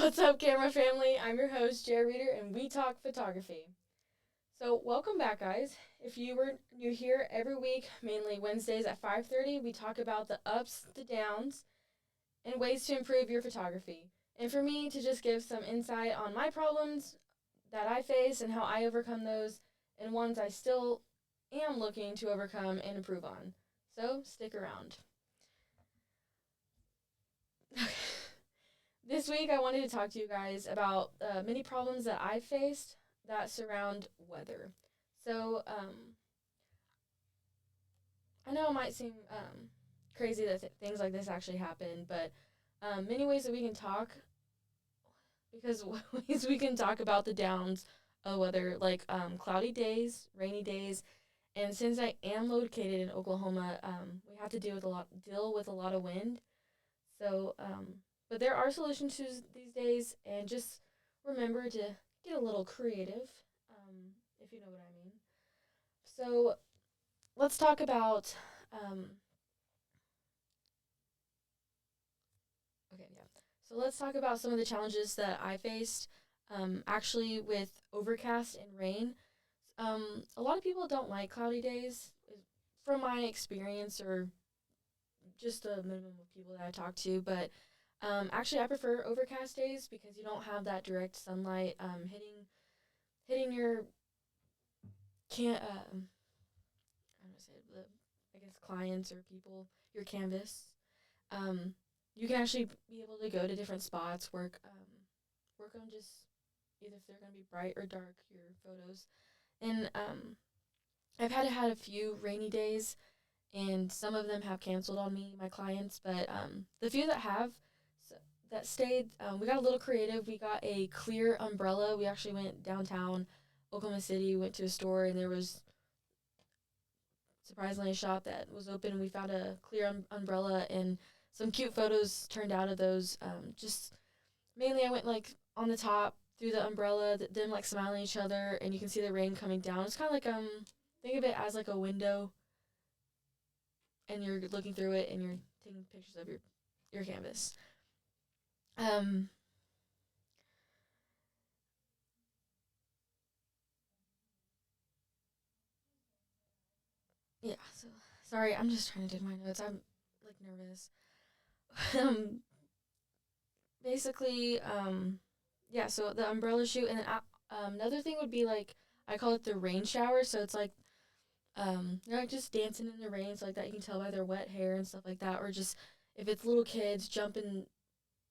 What's up, camera family? I'm your host, Jara Reeder, and we talk photography. So, welcome back, guys. If you were new here, every week, mainly Wednesdays at 5:30, we talk about the ups, the downs, and ways to improve your photography. And for me to just give some insight on my problems that I face and how I overcome those, and ones I still am looking to overcome and improve on. So, stick around. This week, I wanted to talk to you guys about many problems that I've faced that surround weather. So, I know it might seem crazy that things like this actually happen, but many ways that we can talk, because ways we can talk about the downs of weather, like cloudy days, rainy days, and since I am located in Oklahoma, we have to deal with a lot of wind. So, but there are solutions to these days, and just remember to get a little creative, if you know what I mean. So, let's talk about. Okay, yeah. So let's talk about some of the challenges that I faced, actually with overcast and rain. A lot of people don't like cloudy days, from my experience, or just a minimum of people that I talk to, but actually, I prefer overcast days because you don't have that direct sunlight hitting your can I'm gonna say the I guess clients or people your canvas. Um, you can actually be able to go to different spots, work on just either if they're gonna be bright or dark your photos, and I've had a few rainy days, and some of them have canceled on me, my clients, but the few that have that stayed, we got a little creative. We got a clear umbrella. We actually went downtown Oklahoma City, went to a store, and there was surprisingly a shop that was open, and we found a clear umbrella, and some cute photos turned out of those. Just mainly, I went like on the top through the umbrella, them like smiling at each other, and you can see the rain coming down. It's kind of like think of it as like a window, and you're looking through it, and you're taking pictures of your canvas. Um, yeah. So sorry, I'm just trying to do my notes. I'm like nervous. um, basically, yeah. So the umbrella shoot, and then another thing would be like I call it the rain shower. So it's like they're like just dancing in the rain, so like that you can tell by their wet hair and stuff like that, or just if it's little kids jumping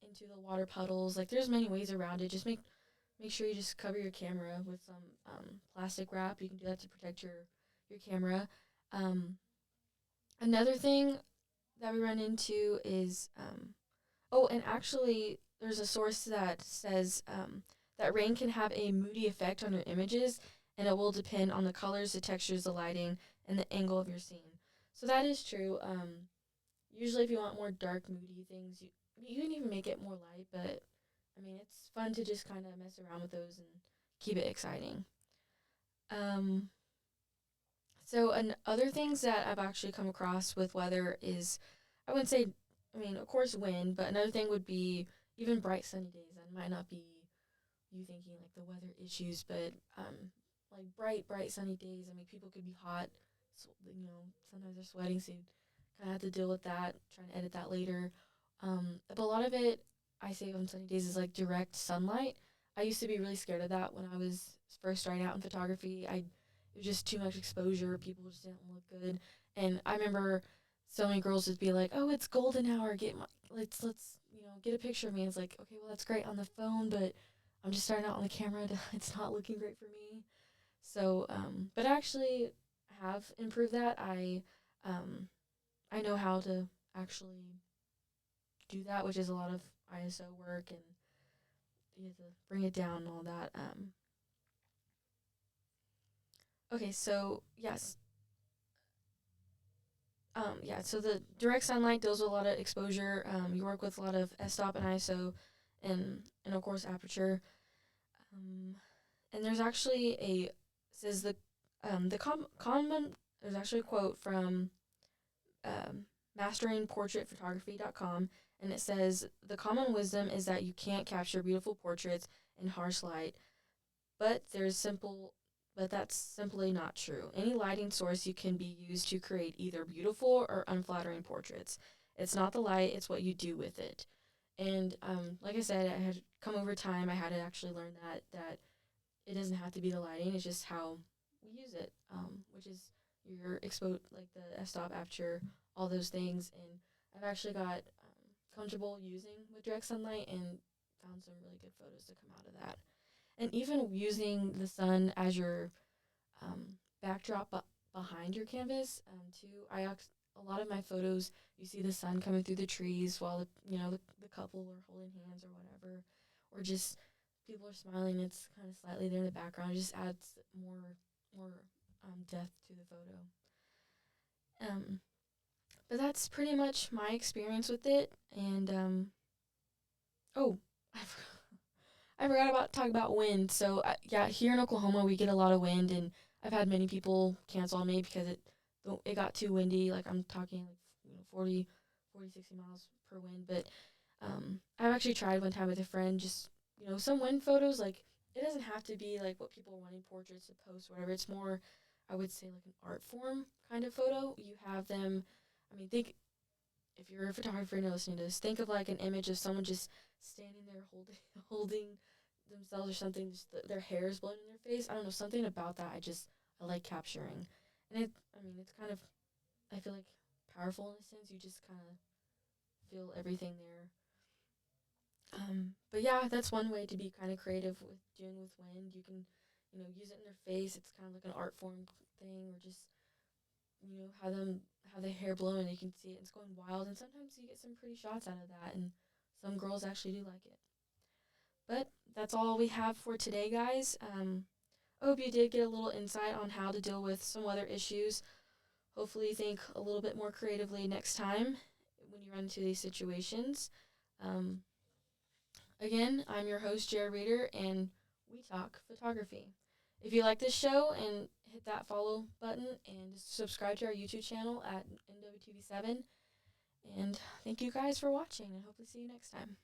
into the water puddles. Like there's many ways around it. Just make sure you just cover your camera with some plastic wrap. You can do that to protect your camera. Um, Another thing that we run into is oh, and actually, there's a source that says that rain can have a moody effect on your images, and it will depend on the colors, the textures, the lighting, and the angle of your scene. So that is true. Usually, if you want more dark, moody things, you can even make it more light. But I mean, it's fun to just kind of mess around with those and keep it exciting. Um, so, other things that I've actually come across with weather is, I wouldn't say, I mean, of course, wind, but another thing would be even bright sunny days. That might not be you thinking like the weather issues, but like bright sunny days. I mean, people could be hot, so, sometimes they're sweating, so you kind of have to deal with that, trying to edit that later. But a lot of it, I say on sunny days, is like direct sunlight. I used to be really scared of that when I was first starting out in photography. It was just too much exposure. People just didn't look good. And I remember so many girls would be like, "Oh, it's golden hour. Let's get a picture of me." And it's like, okay, well that's great on the phone, but I'm just starting out on the camera. It's not looking great for me. So, but I actually have improved that. I know how to actually do that, which is a lot of ISO work, and you have to bring it down and all that. Okay, so yes, yeah, so the direct sunlight deals with a lot of exposure. You work with a lot of f-stop and ISO, and of course aperture. Um, and there's actually says the common there's actually a quote from um, masteringportraitphotography.com, and it says, "The common wisdom is that you can't capture beautiful portraits in harsh light, but that's simply not true. Any lighting source you can be used to create either beautiful or unflattering portraits. It's not the light, it's what you do with it." And like I said, I had come over time. I had to actually learn that it doesn't have to be the lighting. It's just how we use it, which is your expo like the f-stop aperture, all those things. And I've actually got comfortable using with direct sunlight and found some really good photos to come out of that. And even using the sun as your backdrop behind your canvas, too. A lot of my photos, you see the sun coming through the trees while the couple are holding hands or whatever, or just people are smiling. It's kind of slightly there in the background. It just adds more depth to the photo. Um, but that's pretty much my experience with it. And oh, I forgot, I forgot about talk about wind. So yeah, here in Oklahoma we get a lot of wind, and I've had many people cancel on me because it got too windy. Like I'm talking like 40, 60 miles per wind. But I've actually tried one time with a friend, just some wind photos. Like it doesn't have to be like what people are wanting portraits to post, or whatever. It's more, I would say, like an art form kind of photo. You have them. I mean, think if you're a photographer and you're listening to this, think of like an image of someone just standing there holding themselves or something. Just their hair is blowing in their face. I don't know, something about that. I like capturing, and it's kind of, I feel like, powerful in a sense. You just kind of feel everything there. But yeah, that's one way to be kind of creative with doing with wind. You can, use it in their face. It's kind of like an art form thing, or just have their hair blowing and you can see it. It's going wild, and sometimes you get some pretty shots out of that, and some girls actually do like it. But that's all we have for today, guys. I hope you did get a little insight on how to deal with some weather issues. Hopefully, think a little bit more creatively next time when you run into these situations. Um, Again, I'm your host, Jara Reeder, and we talk photography. If you like this show, and hit that follow button and subscribe to our YouTube channel at NWTV7. And thank you guys for watching, and hopefully see you next time.